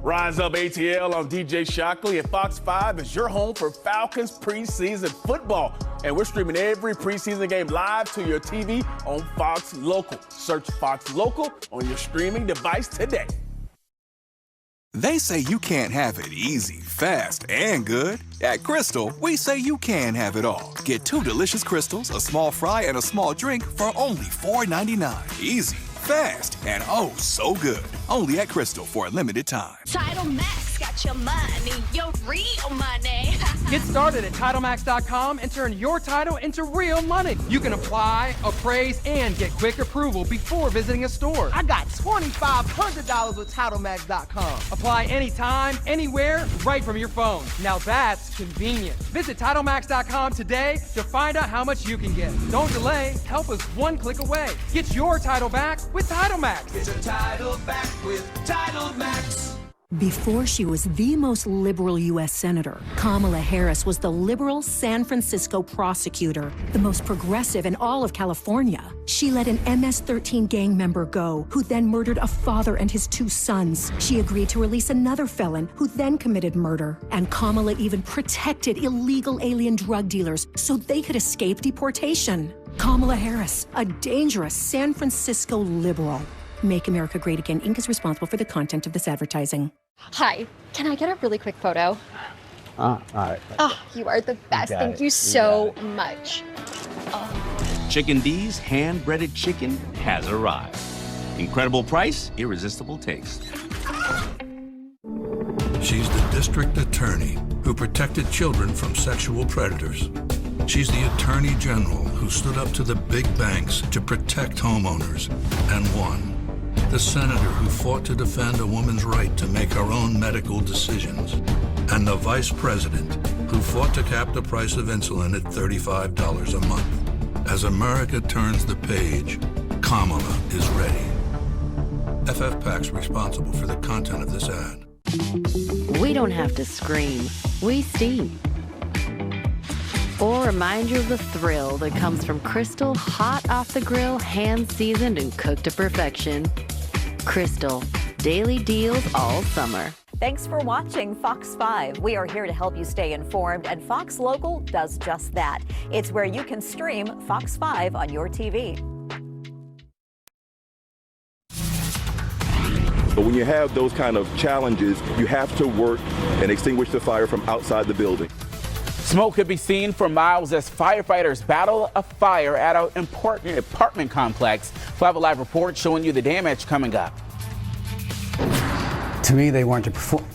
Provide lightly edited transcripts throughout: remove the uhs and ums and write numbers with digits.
Rise up ATL, I'm DJ Shockley, and Fox 5 is your home for Falcons preseason football. And we're streaming every preseason game live to your TV on Fox Local. Search Fox Local on your streaming device today. They say you can't have it easy, fast, and good. At Crystal, we say you can have it all. Get 2 delicious Crystals, a small fry, and a small drink for only $4.99. Easy, fast, and oh so good. Only at Crystal for a limited time. Title Max got your money, your real money. Get started at TitleMax.com and turn your title into real money. You can apply, appraise, and get quick approval before visiting a store. I got $2,500 with TitleMax.com. Apply anytime, anywhere, right from your phone. Now that's convenient. Visit TitleMax.com today to find out how much you can get. Don't delay. Help us one click away. Get your title back with TitleMax. Get your title back with TitleMax. Before she was the most liberal U.S. senator, Kamala Harris was the liberal San Francisco prosecutor, the most progressive in all of California. She let an MS-13 gang member go, who then murdered a father and his 2 sons. She agreed to release another felon, who then committed murder. And Kamala even protected illegal alien drug dealers so they could escape deportation. Kamala Harris, a dangerous San Francisco liberal. Make America Great Again, Inc. is responsible for the content of this advertising. Hi, can I get a really quick photo? All right. Oh, you are the best. Thank you so much. Chicken D's hand-breaded chicken has arrived. Incredible price, irresistible taste. She's the district attorney who protected children from sexual predators. She's the attorney general who stood up to the big banks to protect homeowners and won. The senator who fought to defend a woman's right to make her own medical decisions. And the vice president who fought to cap the price of insulin at $35 a month. As America turns the page, Kamala is ready. FFPAC's responsible for the content of this ad. We don't have to scream, we steam. Or remind you of the thrill that comes from Crystal, hot off the grill, hand-seasoned and cooked to perfection. Crystal, daily deals all summer. Thanks for watching Fox 5. We are here to help you stay informed, and Fox Local does just that. It's where you can stream Fox 5 on your TV. But when you have those kind of challenges, you have to work and extinguish the fire from outside the building. Smoke could be seen for miles as firefighters battle a fire at an important apartment complex. We'll have a live report showing you the damage coming up. To me, they weren't the performers.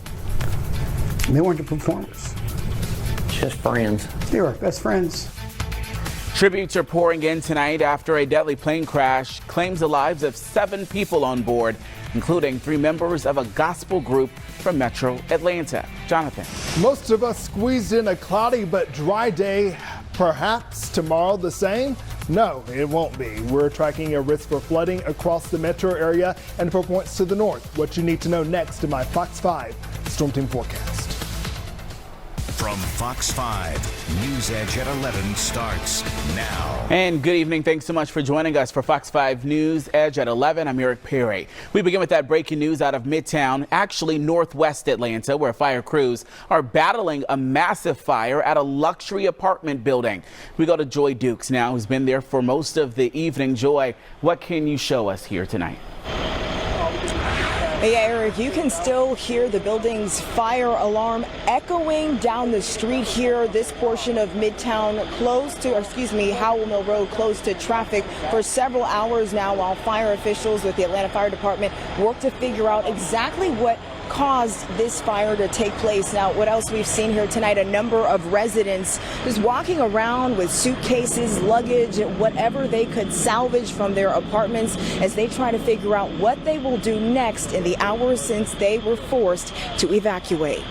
Just friends. They were best friends. Tributes are pouring in tonight after a deadly plane crash claims the lives of 7 people on board, including 3 members of a gospel group from Metro Atlanta. Jonathan. Most of us squeezed in a cloudy but dry day. Perhaps tomorrow the same? No, it won't be. We're tracking a risk for flooding across the metro area and for points to the north. What you need to know next in my Fox 5 Storm Team forecast. From Fox 5, News Edge at 11 starts now. And good evening. Thanks so much for joining us for Fox 5 News Edge at 11. I'm Eric Perry. We begin with that breaking news out of Midtown, actually northwest Atlanta, where fire crews are battling a massive fire at a luxury apartment building. We go to Joy Dukes now, who's been there for most of the evening. Joy, what can you show us here tonight? Yeah, Eric, you can still hear the building's fire alarm echoing down the street here. This portion of Midtown Howell Mill Road closed to traffic for several hours now while fire officials with the Atlanta Fire Department work to figure out exactly what caused this fire to take place. Now, what else we've seen here tonight, a number of residents just walking around with suitcases, luggage, whatever they could salvage from their apartments as they try to figure out what they will do next in the hours since they were forced to evacuate.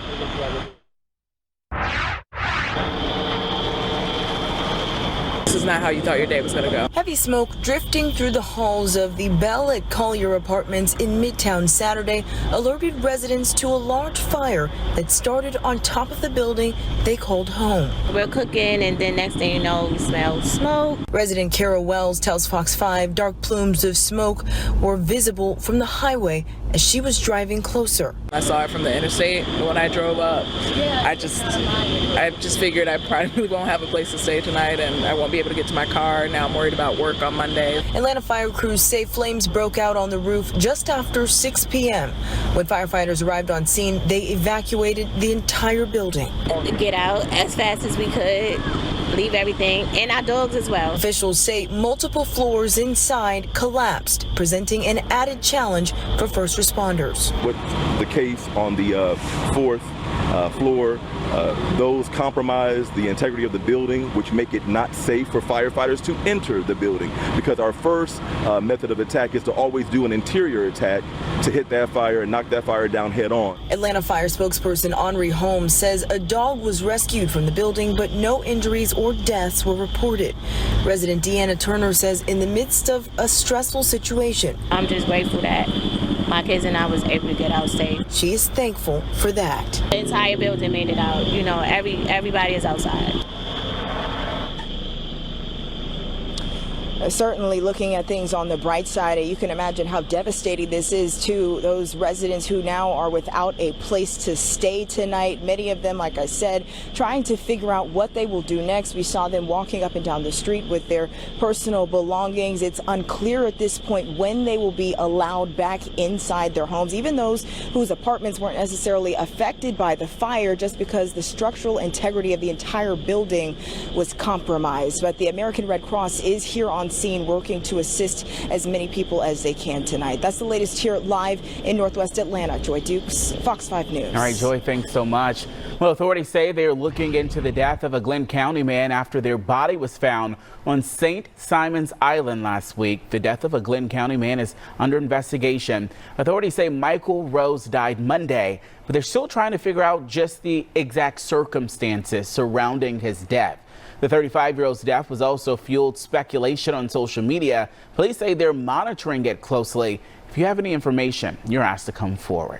This is not how you thought your day was going to go. Heavy smoke drifting through the halls of the Bell at Collier Apartments in Midtown Saturday alerted residents to a large fire that started on top of the building they called home. We're cooking, and then next thing you know, we smell smoke. Resident Carol Wells tells Fox 5 dark plumes of smoke were visible from the highway as she was driving closer. I saw it from the interstate when I drove up. I just figured I probably won't have a place to stay tonight and I won't be able to get to my car. Now I'm worried about work on Monday. Atlanta fire crews say flames broke out on the roof just after 6 p.m. When firefighters arrived on scene, they evacuated the entire building. Get out as fast as we could, leave everything, and our dogs as well. Officials say multiple floors inside collapsed, presenting an added challenge for first responders. With the case on the fourth floor, those compromise the integrity of the building, which make it not safe for firefighters to enter the building, because our first method of attack is to always do an interior attack to hit that fire and knock that fire down head on. Atlanta fire spokesperson Henri Holmes says a dog was rescued from the building, but no injuries or deaths were reported. Resident Deanna Turner says in the midst of a stressful situation, I'm just grateful that my kids and I was able to get out safe. She is thankful for that. The entire building made it out. You know, everybody is outside. Certainly looking at things on the bright side, you can imagine how devastating this is to those residents who now are without a place to stay tonight. Many of them, like I said, trying to figure out what they will do next. We saw them walking up and down the street with their personal belongings. It's unclear at this point when they will be allowed back inside their homes, even those whose apartments weren't necessarily affected by the fire, just because the structural integrity of the entire building was compromised. But the American Red Cross is here on scene working to assist as many people as they can tonight. That's the latest here live in Northwest Atlanta. Joy Dukes, Fox 5 News. All right, Joy, thanks so much. Well, authorities say they are looking into the death of a Glenn County man after their body was found on St. Simon's Island last week. The death of a Glenn County man is under investigation. Authorities say Michael Rose died Monday, but they're still trying to figure out just the exact circumstances surrounding his death. The 35-year-old's death was also fueled speculation on social media. Police say they're monitoring it closely. If you have any information, you're asked to come forward.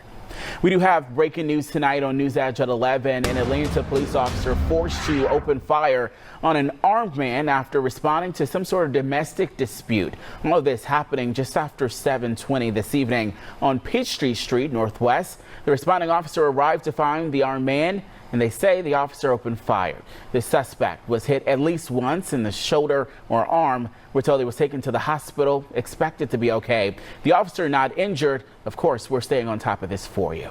We do have breaking news tonight on News Edge at 11. An Atlanta police officer forced to open fire on an armed man after responding to some sort of domestic dispute. All of this happening just after 7:20 this evening on Peachtree Street Northwest. The responding officer arrived to find the armed man, and they say the officer opened fire. The suspect was hit at least once in the shoulder or arm. We're told he was taken to the hospital, expected to be okay. The officer not injured. Of course, we're staying on top of this for you.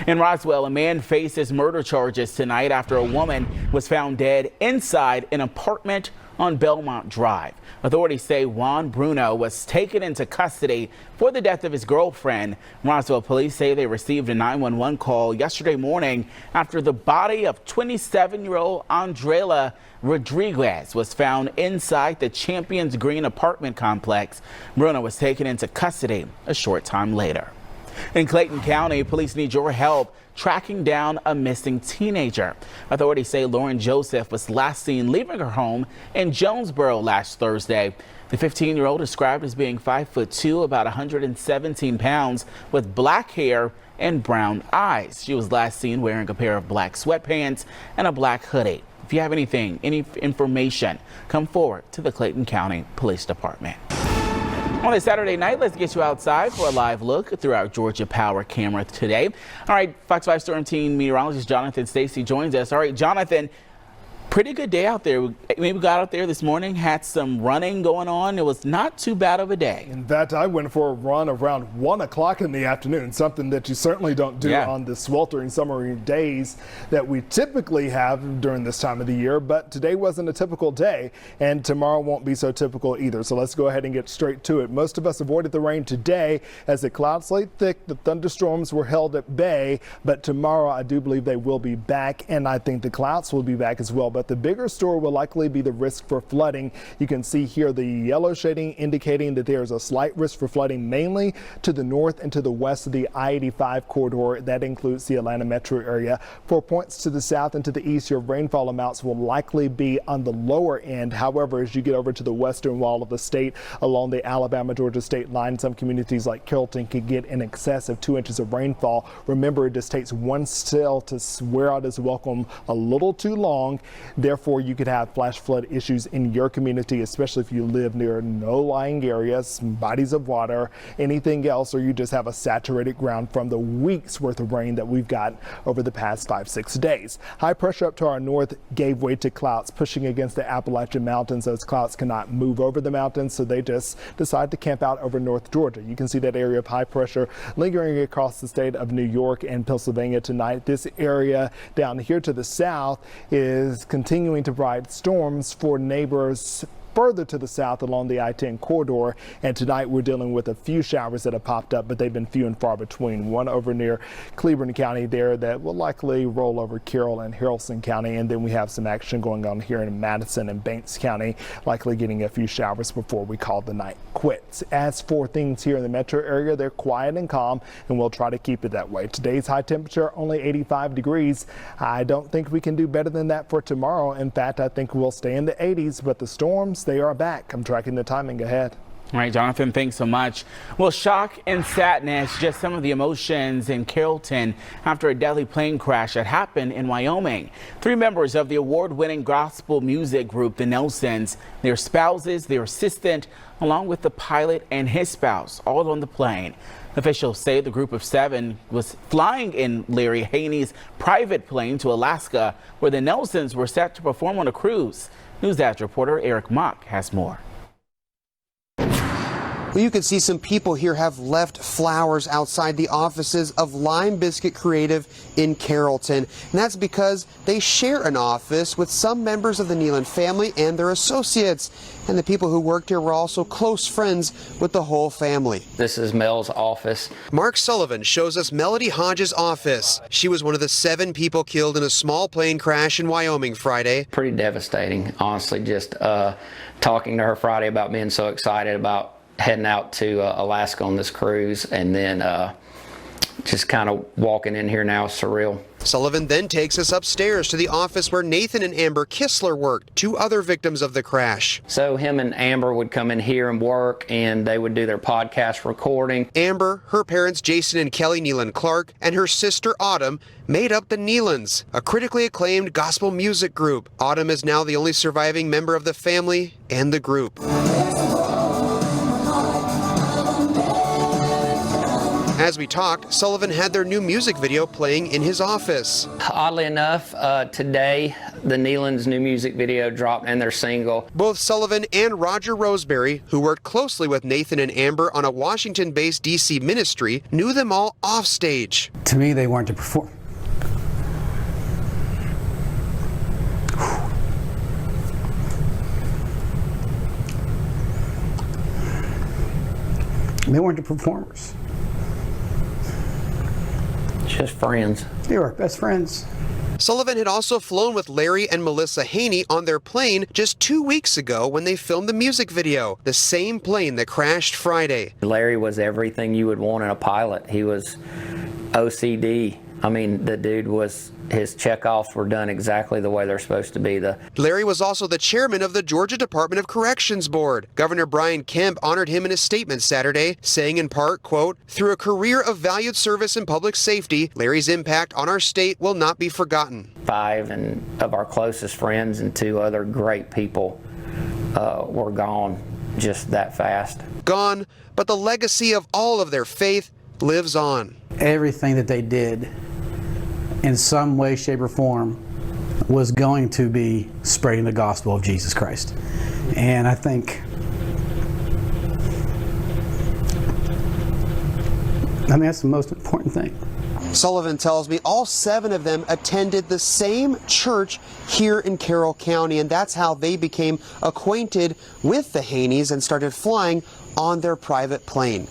In Roswell, a man faces murder charges tonight after a woman was found dead inside an apartment on Belmont Drive. Authorities say Juan Bruno was taken into custody for the death of his girlfriend. Roswell police say they received a 911 call yesterday morning after the body of 27-year-old Andrela Rodriguez was found inside the Champions Green apartment complex. Bruno was taken into custody a short time later. In Clayton County, police need your help tracking down a missing teenager. Authorities say Lauren Joseph was last seen leaving her home in Jonesboro last Thursday. The 15-year-old described as being 5'2", about 117 pounds, with black hair and brown eyes. She was last seen wearing a pair of black sweatpants and a black hoodie. If you have any information, come forward to the Clayton County Police Department. On this Saturday night, let's get you outside for a live look through our Georgia Power camera today. All right, Fox 5 Storm Team meteorologist Jonathan Stacy joins us. All right, Jonathan, pretty good day out there. Maybe got out there this morning, had some running going on. It was not too bad of a day. In fact, I went for a run around 1 o'clock in the afternoon, something that you certainly don't do on the sweltering summery days that we typically have during this time of the year. But today wasn't a typical day, and tomorrow won't be so typical either. So let's go ahead and get straight to it. Most of us avoided the rain today as the clouds laid thick. The thunderstorms were held at bay, but tomorrow I do believe they will be back, and I think the clouds will be back as well. But the bigger story will likely be the risk for flooding. You can see here the yellow shading indicating that there is a slight risk for flooding mainly to the north and to the west of the I-85 corridor. That includes the Atlanta metro area. For points to the south and to the east, your rainfall amounts will likely be on the lower end. However, as you get over to the western wall of the state along the Alabama-Georgia state line, some communities like Carrollton could get in excess of 2 inches of rainfall. Remember, it just takes one cell to wear out its welcome a little too long. Therefore, you could have flash flood issues in your community, especially if you live near low-lying areas, bodies of water, anything else, or you just have a saturated ground from the weeks worth of rain that we've got over the past 5-6 days. High pressure up to our north gave way to clouds pushing against the Appalachian Mountains. Those clouds cannot move over the mountains, so they just decide to camp out over North Georgia. You can see that area of high pressure lingering across the state of New York and Pennsylvania tonight. This area down here to the south is continuing to provide storms for neighbors further to the south along the I-10 corridor, and tonight we're dealing with a few showers that have popped up, but they've been few and far between. One over near Cleburne County there that will likely roll over Carroll and Haralson County, and then we have some action going on here in Madison and Banks County, likely getting a few showers before we call the night quits. As for things here in the metro area, they're quiet and calm, and we'll try to keep it that way. Today's high temperature only 85 degrees. I don't think we can do better than that for tomorrow. In fact, I think we'll stay in the 80s, but the storms, they are back. I'm tracking the timing ahead. All right, Jonathan, thanks so much. Well, shock and sadness, just some of the emotions in Carrollton after a deadly plane crash that happened in Wyoming. 3 members of the award-winning gospel music group, the Nelons, their spouses, their assistant, along with the pilot and his spouse, all on the plane. Officials say the group of 7 was flying in Larry Haney's private plane to Alaska, where the Nelons were set to perform on a cruise. NewsCast reporter Eric Mock has more. Well, you can see some people here have left flowers outside the offices of Lime Biscuit Creative in Carrollton. And that's because they share an office with some members of the Nelon family and their associates. And the people who worked here were also close friends with the whole family. This is Mel's office. Mark Sullivan shows us Melody Hodges' office. She was one of the 7 people killed in a small plane crash in Wyoming Friday. Pretty devastating, honestly, just talking to her Friday about being so excited about heading out to Alaska on this cruise, and then just kind of walking in here now is surreal. Sullivan then takes us upstairs to the office where Nathan and Amber Kistler worked, 2 other victims of the crash. So him and Amber would come in here and work, and they would do their podcast recording. Amber, her parents Jason and Kelly Nelon Clark, and her sister Autumn made up the Nelons, a critically acclaimed gospel music group. Autumn is now the only surviving member of the family and the group. As we talked, Sullivan had their new music video playing in his office. Oddly enough, today the Nelons' new music video dropped and their single. Both Sullivan and Roger Roseberry, who worked closely with Nathan and Amber on a Washington-based DC ministry, knew them all off stage. To me, they weren't to perform. They weren't the performers. Just friends. They were best friends. Sullivan had also flown with Larry and Melissa Haney on their plane just 2 weeks ago when they filmed the music video, the same plane that crashed Friday. Larry was everything you would want in a pilot. He was OCD. I mean, the dude was, his checkoffs were done exactly the way they're supposed to be. Larry was also the chairman of the Georgia Department of Corrections Board. Governor Brian Kemp honored him in a statement Saturday, saying in part, quote, "Through a career of valued service in public safety, Larry's impact on our state will not be forgotten." 5 of our closest friends and 2 other great people were gone just that fast. Gone, but the legacy of all of their faith lives on. Everything that they did in some way, shape, or form was going to be spreading the gospel of Jesus Christ. And I think, that's the most important thing. Sullivan tells me all 7 of them attended the same church here in Carroll County, and that's how they became acquainted with the Haneys and started flying on their private plane.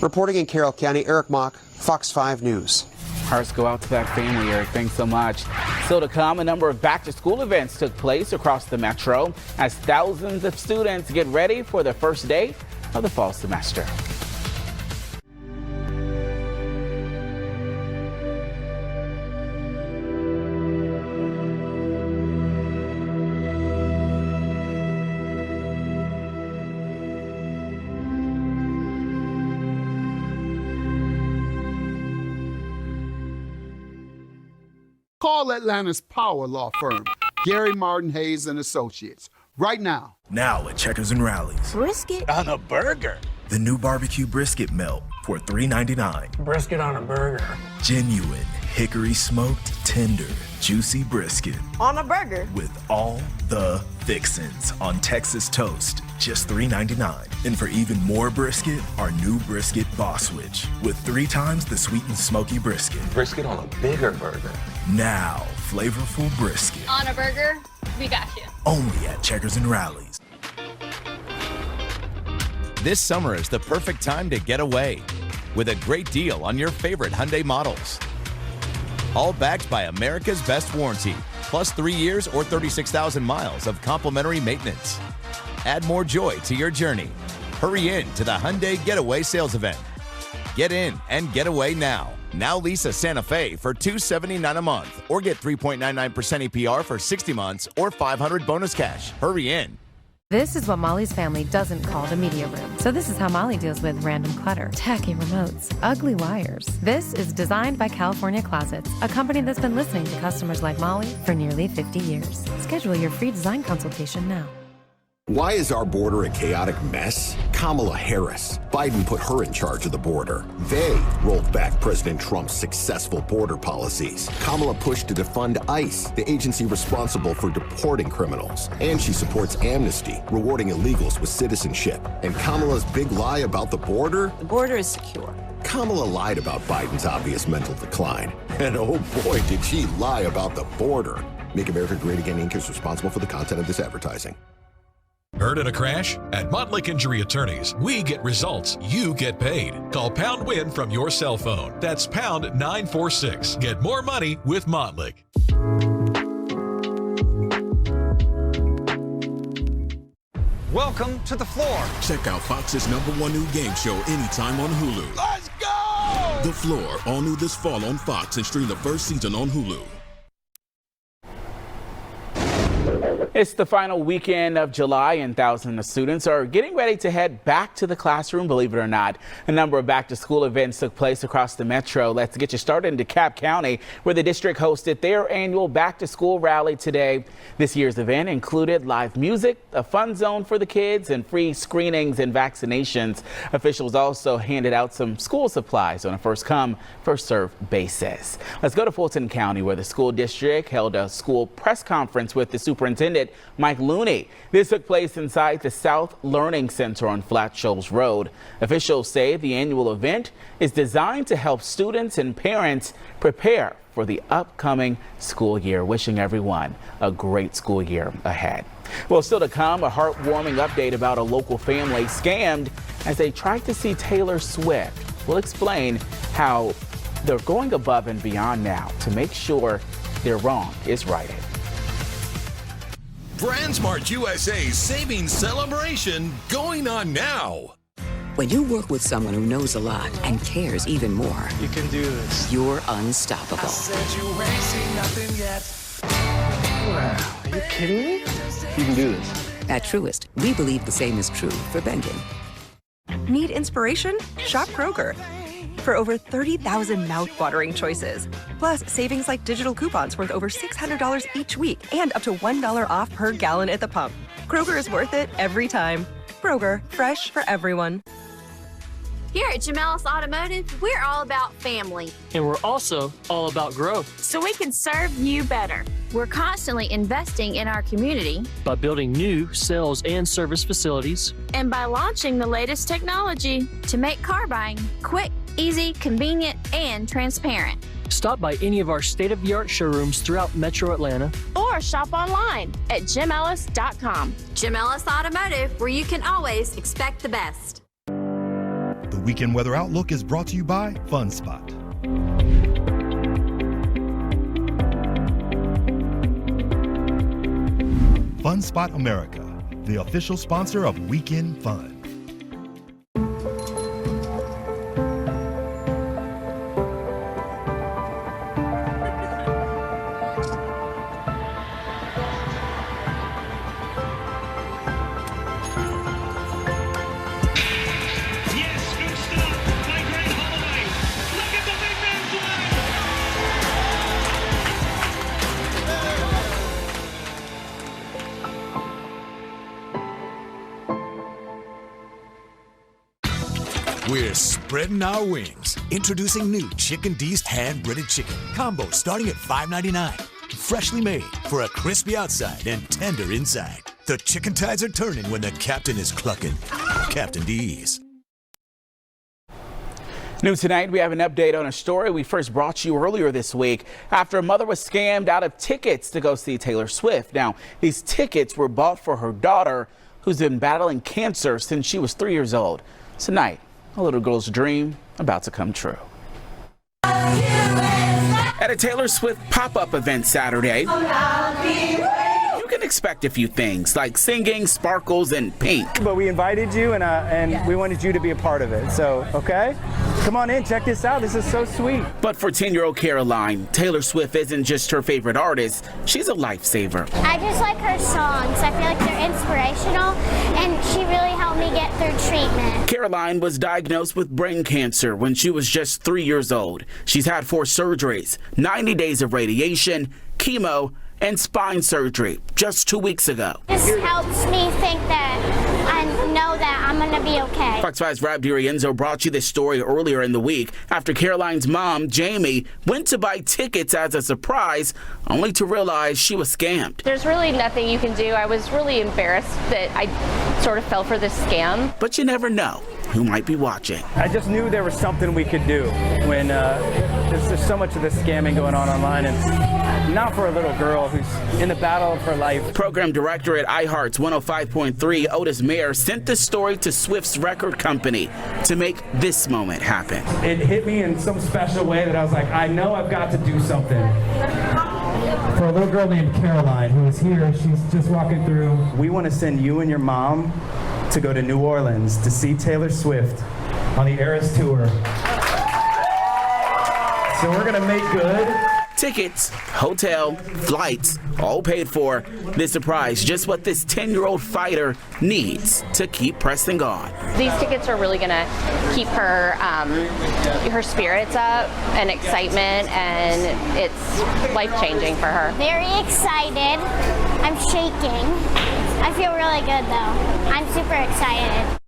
Reporting in Carroll County, Eric Mock, Fox 5 News. Hearts go out to that family, Eric. Thanks so much. Still to come, a number of back-to-school events took place across the metro as thousands of students get ready for the first day of the fall semester. Call Atlanta's Power Law Firm. Gary Martin Hayes and Associates. Right now. Now at Checkers and Rallies. Brisket on a burger. The new barbecue brisket melt for $3.99. Brisket on a burger. Genuine hickory smoked, tender, juicy brisket. On a burger. With all the fixins on Texas toast. Just $3.99. And for even more brisket, our new brisket boss switch with 3 times the sweet and smoky brisket. Brisket on a bigger burger. Now, flavorful brisket. On a burger, we got you. Only at Checkers and Rallies. This summer is the perfect time to get away with a great deal on your favorite Hyundai models. All backed by America's best warranty, plus 3 years or 36,000 miles of complimentary maintenance. Add more joy to your journey. Hurry in to the Hyundai Getaway Sales Event. Get in and get away now. Now lease a Santa Fe for $279 a month or get 3.99% APR for 60 months or $500 bonus cash. Hurry in. This is what Molly's family doesn't call the media room. So this is how Molly deals with random clutter, tacky remotes, ugly wires. This is designed by California Closets, a company that's been listening to customers like Molly for nearly 50 years. Schedule your free design consultation now. Why is our border a chaotic mess? Kamala Harris. Biden put her in charge of the border. They rolled back President Trump's successful border policies. Kamala pushed to defund ICE, the agency responsible for deporting criminals. And she supports amnesty, rewarding illegals with citizenship. And Kamala's big lie about the border? The border is secure. Kamala lied about Biden's obvious mental decline. And oh boy, did she lie about the border. Make America Great Again Inc. is responsible for the content of this advertising. Heard in a crash? At Montlick Injury Attorneys, we get results, you get paid. Call Pound Win from your cell phone. That's pound 946. Get more money with Montlick. Welcome to the floor. Check out Fox's #1 new game show anytime on Hulu. Let's go! The Floor, all new this fall on Fox, and stream the first season on Hulu. It's the final weekend of July and thousands of students are getting ready to head back to the classroom, believe it or not. A number of back-to-school events took place across the metro. Let's get you started in DeKalb County, where the district hosted their annual back-to-school rally today. This year's event included live music, a fun zone for the kids, and free screenings and vaccinations. Officials also handed out some school supplies on a first-come, first-served basis. Let's go to Fulton County, where the school district held a school press conference with the superintendent, Mike Looney. This took place inside the South Learning Center on Flat Shoals Road. Officials say the annual event is designed to help students and parents prepare for the upcoming school year, wishing everyone a great school year ahead. Well, still to come, a heartwarming update about a local family scammed as they tried to see Taylor Swift. We'll explain how they're going above and beyond now to make sure their wrong is righted. BrandSmart USA's savings celebration going on now. When you work with someone who knows a lot and cares even more, You can do this. you're unstoppable. I said you ain't seen nothing yet. Wow, are you kidding me? You can do this. At Truist, we believe the same is true for Bending. Need inspiration? Shop Kroger. For over 30,000 mouth-watering choices. Plus, savings like digital coupons worth over $600 each week and up to $1 off per gallon at the pump. Kroger is worth it every time. Kroger, fresh for everyone. Here at Nelons Automotive, we're all about family. And we're also all about growth. So we can serve you better. We're constantly investing in our community. By building new sales and service facilities. And by launching the latest technology to make car buying quick, easy, convenient, and transparent. Stop by any of our state-of-the-art showrooms throughout Metro Atlanta. Or shop online at jimellis.com. Nelons Automotive, where you can always expect the best. The weekend weather outlook is brought to you by FunSpot. FunSpot America, the official sponsor of Weekend Fun. we're spreading our wings. Introducing new Chicken D's hand-breaded chicken. Combo starting at $5.99. Freshly made for a crispy outside and tender inside. The chicken tides are turning when the captain is clucking. Captain D's. New tonight, we have an update on a story we first brought you earlier this week after a mother was scammed out of tickets to go see Taylor Swift. Now, these tickets were bought for her daughter, who's been battling cancer since she was 3 years old. Tonight, a little girl's dream about to come true. At a Taylor Swift pop-up event Saturday, you can expect a few things like singing, sparkles, and pink. But we invited you and we wanted you to be a part of it. So, okay? Come on in, check this out. This is so sweet. But for 10-year-old Caroline, Taylor Swift isn't just her favorite artist, she's a lifesaver. I just like her songs. I feel like they're inspirational and she really helped me get through treatment. Caroline was diagnosed with brain cancer when she was just 3 years old. She's had 4 surgeries, 90 days of radiation, chemo, and spine surgery just 2 weeks ago. This helps me think that I know that I'm going to be okay. Fox 5's Rob DiRienzo brought you this story earlier in the week after Caroline's mom, Jamie, went to buy tickets as a surprise, only to realize she was scammed. There's really nothing you can do. I was really embarrassed that I sort of fell for this scam. But you never know who might be watching. I just knew there was something we could do when there's so much of this scamming going on online, and not for a little girl who's in the battle of her life. Program director at iHeart's 105.3, Otis Mayer, sent this story to Swift's record company to make this moment happen. It hit me in some special way that I was like, I know I've got to do something. For a little girl named Caroline who is here, she's just walking through. We want to send you and your mom to go to New Orleans to see Taylor Swift on the Eras Tour. So we're gonna make good. Tickets, hotel, flights, all paid for. This surprise, just what this 10-year-old fighter needs to keep pressing on. These tickets are really gonna keep her spirits up and excitement, and it's life-changing for her. Very excited. I'm shaking. I feel really good though. I'm super excited.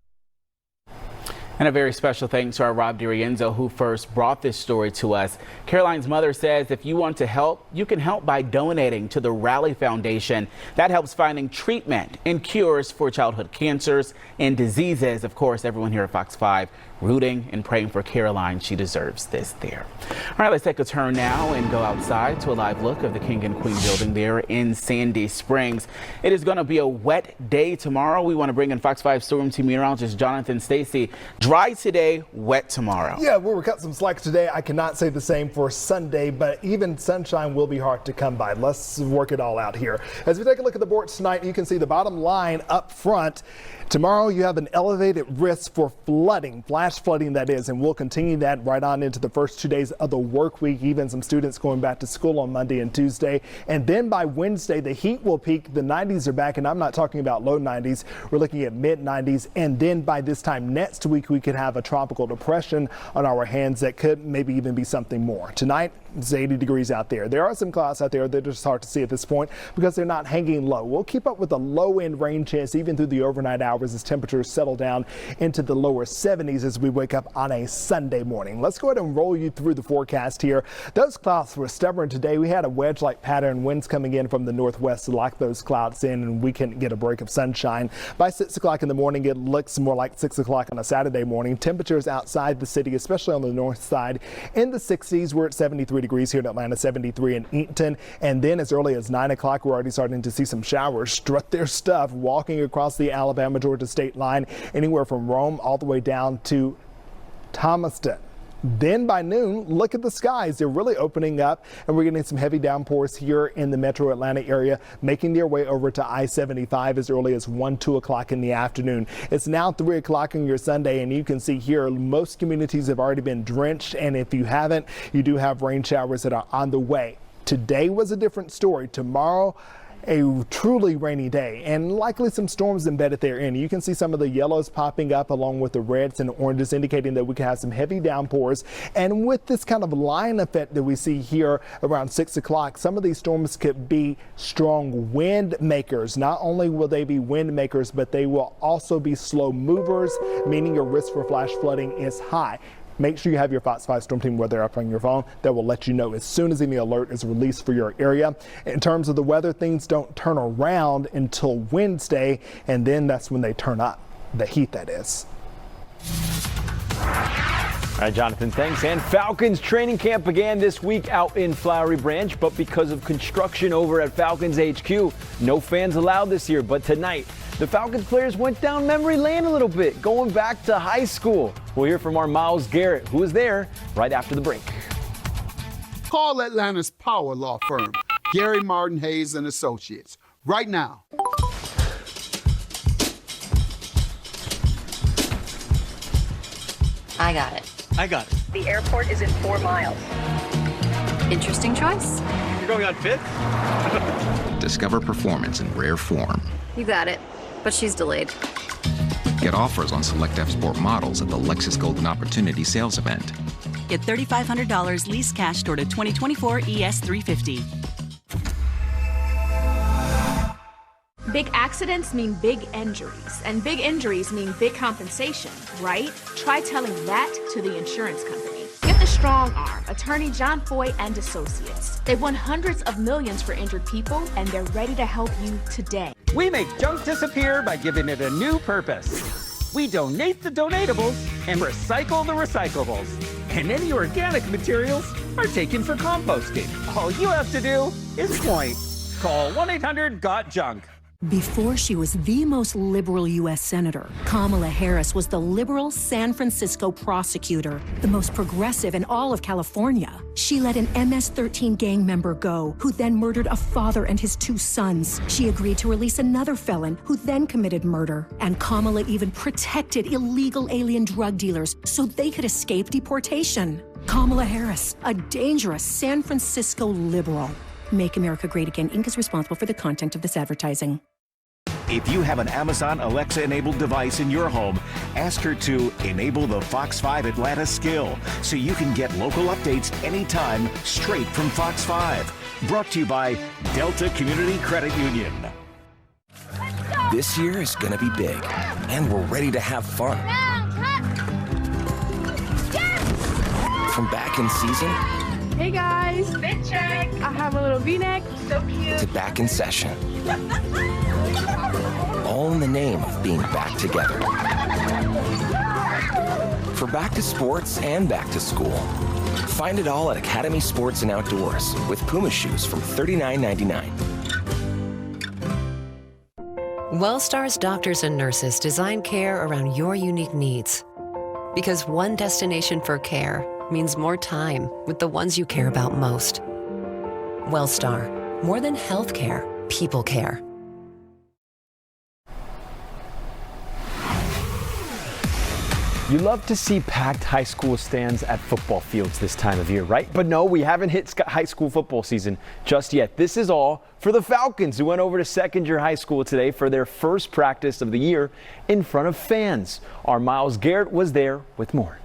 And a very special thanks to our Rob DiRienzo, who first brought this story to us. Caroline's mother says if you want to help, you can help by donating to the Rally Foundation. That helps finding treatment and cures for childhood cancers and diseases. Of course, everyone here at Fox 5 rooting and praying for Caroline. She deserves this there. All right, let's take a turn now and go outside to a live look of the King and Queen building there in Sandy Springs. It is going to be a wet day tomorrow. We want to bring in Fox 5 Storm Team meteorologist Jonathan Stacy. Dry today, wet tomorrow. Yeah, we'll cut some slack today. I cannot say the same for Sunday, but even sunshine will be hard to come by. Let's work it all out here. As we take a look at the board tonight, you can see the bottom line up front. Tomorrow you have an elevated risk for flooding, flash flooding that is, and we'll continue that right on into the first 2 days of the work week. Even some students going back to school on Monday and Tuesday. And then by Wednesday, the heat will peak. The 90s are back, and I'm not talking about low 90s. We're looking at mid 90s. And then by this time next week, we could have a tropical depression on our hands that could maybe even be something more. Tonight, it's 80 degrees out there. There are some clouds out there that are just hard to see at this point because they're not hanging low. We'll keep up with a low end rain chance even through the overnight hours as temperatures settle down into the lower 70s as we wake up on a Sunday morning. Let's go ahead and roll you through the forecast here. Those clouds were stubborn today. We had a wedge-like pattern, winds coming in from the northwest to lock those clouds in, and we can get a break of sunshine. By 6 o'clock in the morning, it looks more like 6 o'clock on a Saturday morning. Temperatures outside the city, especially on the north side, in the 60s. We're at 73 degrees here in Atlanta, 73 in Eaton, and then as early as 9 o'clock, we're already starting to see some showers strut their stuff walking across the Alabama-Georgia state line, anywhere from Rome all the way down to Thomaston. Then by noon, look at the skies. They're really opening up, and we're getting some heavy downpours here in the metro Atlanta area, making their way over to I-75 as early as 2 o'clock in the afternoon. It's now 3 o'clock on your Sunday, and you can see here most communities have already been drenched, and if you haven't, you do have rain showers that are on the way. Today was a different story. Tomorrow, a truly rainy day and likely some storms embedded therein. You can see some of the yellows popping up along with the reds and oranges, indicating that we can have some heavy downpours. And with this kind of line effect that we see here around 6 o'clock, some of these storms could be strong wind makers. Not only will they be wind makers, but they will also be slow movers, meaning your risk for flash flooding is high. Make sure you have your Fox 5 Storm Team weather app on your phone. That will let you know as soon as any alert is released for your area. In terms of the weather, things don't turn around until Wednesday, and then that's when they turn up. The heat, that is. All right, Jonathan, thanks. And Falcons training camp began this week out in Flowery Branch, but because of construction over at Falcons HQ, no fans allowed this year. But tonight, the Falcons players went down memory lane a little bit, going back to high school. We'll hear from our Miles Garrett, who is there right after the break. Call Atlanta's Power Law Firm, Gary Martin Hayes and Associates, right now. I got it. I got it. The airport is in 4 miles. Interesting choice. You're going on 5th? Discover performance in rare form. You got it, but she's delayed. Get offers on select F-Sport models at the Lexus Golden Opportunity sales event. Get $3,500 lease cash toward a 2024 ES350. Big accidents mean big injuries, and big injuries mean big compensation, right? Try telling that to the insurance company. Get the strong arm, attorney John Foy and Associates. They've won hundreds of millions for injured people, and they're ready to help you today. We make junk disappear by giving it a new purpose. We donate the donatables and recycle the recyclables. And any organic materials are taken for composting. All you have to do is point. Call 1-800-GOT-JUNK. Before she was the most liberal U.S. Senator, Kamala Harris was the liberal San Francisco prosecutor, the most progressive in all of California. She let an MS-13 gang member go, who then murdered a father and his 2 sons. She agreed to release another felon, who then committed murder. And Kamala even protected illegal alien drug dealers so they could escape deportation. Kamala Harris, a dangerous San Francisco liberal. Make America Great Again, Inc. is responsible for the content of this advertising. If you have an Amazon Alexa-enabled device in your home, ask her to enable the Fox 5 Atlanta skill so you can get local updates anytime straight from Fox 5. Brought to you by Delta Community Credit Union. This year is going to be big, and we're ready to have fun. From back in season Hey guys, fit check. I have a little V-neck, so cute. to back in session. All in the name of being back together. For back to sports and back to school. Find it all at Academy Sports and Outdoors with Puma shoes from $39.99. WellStar's doctors and nurses design care around your unique needs. Because one destination for care means more time with the ones you care about most. WellStar, more than health care, people care. You love to see packed high school stands at football fields this time of year, right? But no, we haven't hit high school football season just yet. This is all for the Falcons, who went over to Second-Year High School today for their first practice of the year in front of fans. Our Miles Garrett was there with more.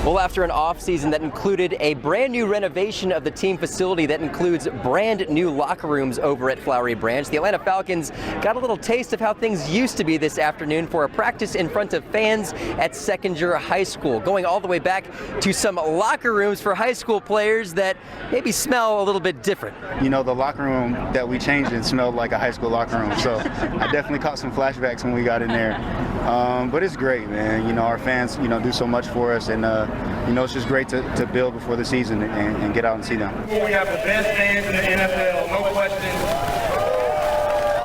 Well, after an offseason that included a brand new renovation of the team facility that includes brand new locker rooms over at Flowery Branch, the Atlanta Falcons got a little taste of how things used to be this afternoon for a practice in front of fans at Second-Year High School, going all the way back to some locker rooms for high school players that maybe smell a little bit different. You know, the locker room that we changed in smelled like a high school locker room, so I definitely caught some flashbacks when we got in there. But it's great, man. You know, our fans, do so much for us, and it's just great to build before the season and get out and see them. We have the best fans in the NFL, no questions.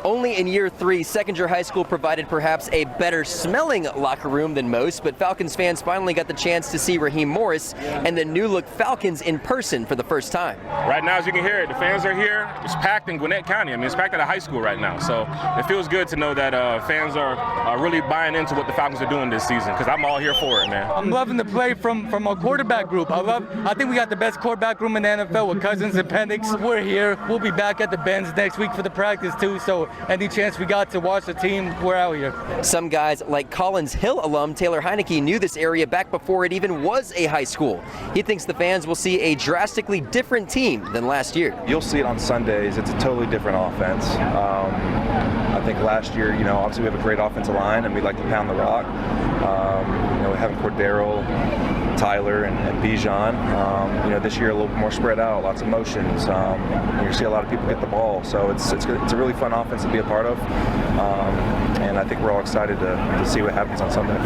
Only only in year 3, Second-Year High School provided perhaps a better smelling locker room than most, but Falcons fans finally got the chance to see Raheem Morris and the new-look Falcons in person for the first time. Right now, as you can hear it, the fans are here. It's packed in Gwinnett County. I mean, it's packed at a high school right now. So it feels good to know that fans are really buying into what the Falcons are doing this season, because I'm all here for it, man. I'm loving the play from our quarterback group. I think we got the best quarterback room in the NFL with Cousins and Penix. We're here. We'll be back at the Benz next week for the practice too, so any chance we got to watch the team, we're out here. Some guys like Collins Hill alum Taylor Heineke knew this area back before it even was a high school. He thinks the fans will see a drastically different team than last year. You'll see it on Sundays. It's a totally different offense. I think last year, obviously we have a great offensive line and we like to pound the rock. We have Cordero, Tyler, and Bijan. This year a little more spread out, lots of motions. You see a lot of people get the ball, so it's a really fun offense to be a part of. And I think we're all excited to see what happens on Sunday.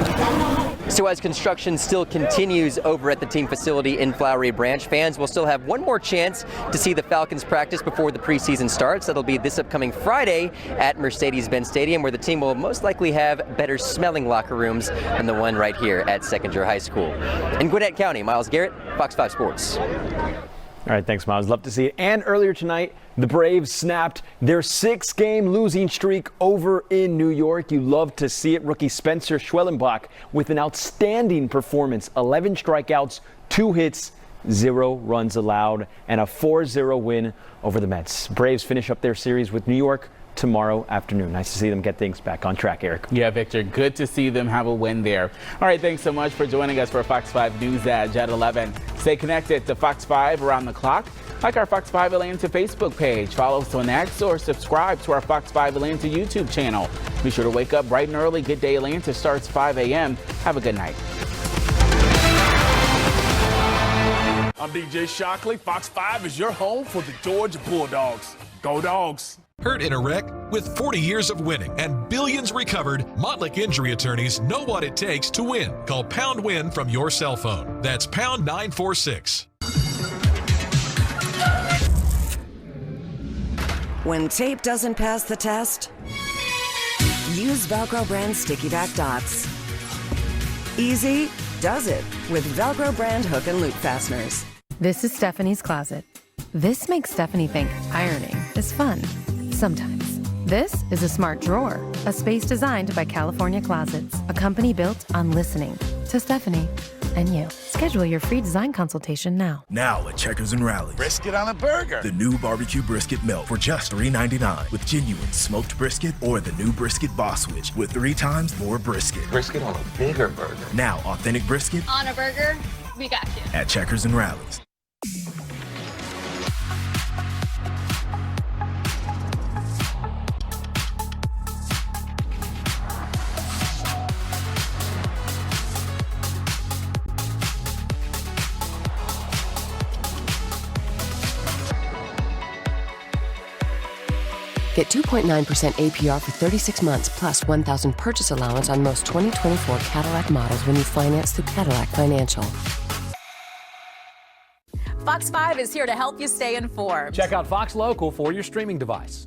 So as construction still continues over at the team facility in Flowery Branch, fans will still have one more chance to see the Falcons practice before the preseason starts. That'll be this upcoming Friday at Mercedes-Benz Stadium, where the team will most likely have better smelling locker rooms than the one right here at Second-Year High School. In Gwinnett County, Miles Garrett, Fox 5 Sports. All right, thanks, Miles. Love to see it. And earlier tonight, the Braves snapped their 6-game losing streak over in New York. You love to see it. Rookie Spencer Schwellenbach with an outstanding performance. 11 strikeouts, 2 hits, 0 runs allowed, and a 4-0 win over the Mets. Braves finish up their series with New York tomorrow afternoon. Nice to see them get things back on track, Eric. Yeah, Victor, good to see them have a win there. All right, thanks so much for joining us for Fox 5 News Edge at 11. Stay connected to Fox 5 around the clock. Like our Fox 5 Atlanta Facebook page, follow us on X, or subscribe to our Fox 5 Atlanta YouTube channel. Be sure to wake up bright and early. Good Day Atlanta starts 5 a.m. Have a good night. I'm DJ Shockley. Fox 5 is your home for the Georgia Bulldogs. Go Dogs! Hurt in a wreck? With 40 years of winning and billions recovered, Montlick Injury Attorneys know what it takes to win. Call Pound Win from your cell phone. That's pound 946. When tape doesn't pass the test, use Velcro brand Sticky Back Dots. Easy does it with Velcro brand hook and loop fasteners. This is Stephanie's closet. This makes Stephanie think ironing is fun. Sometimes. This is a smart drawer, a space designed by California Closets, a company built on listening to Stephanie and you. Schedule your free design consultation now. Now at Checkers and Rallies. Brisket on a burger. The new barbecue brisket melt for just $3.99 with genuine smoked brisket, or the new brisket boss switch with 3 times more brisket. Brisket on a bigger burger. Now authentic brisket on a burger. We got you. At Checkers and Rallies. Get 2.9% APR for 36 months plus $1,000 purchase allowance on most 2024 Cadillac models when you finance through Cadillac Financial. Fox 5 is here to help you stay informed. Check out Fox Local for your streaming device.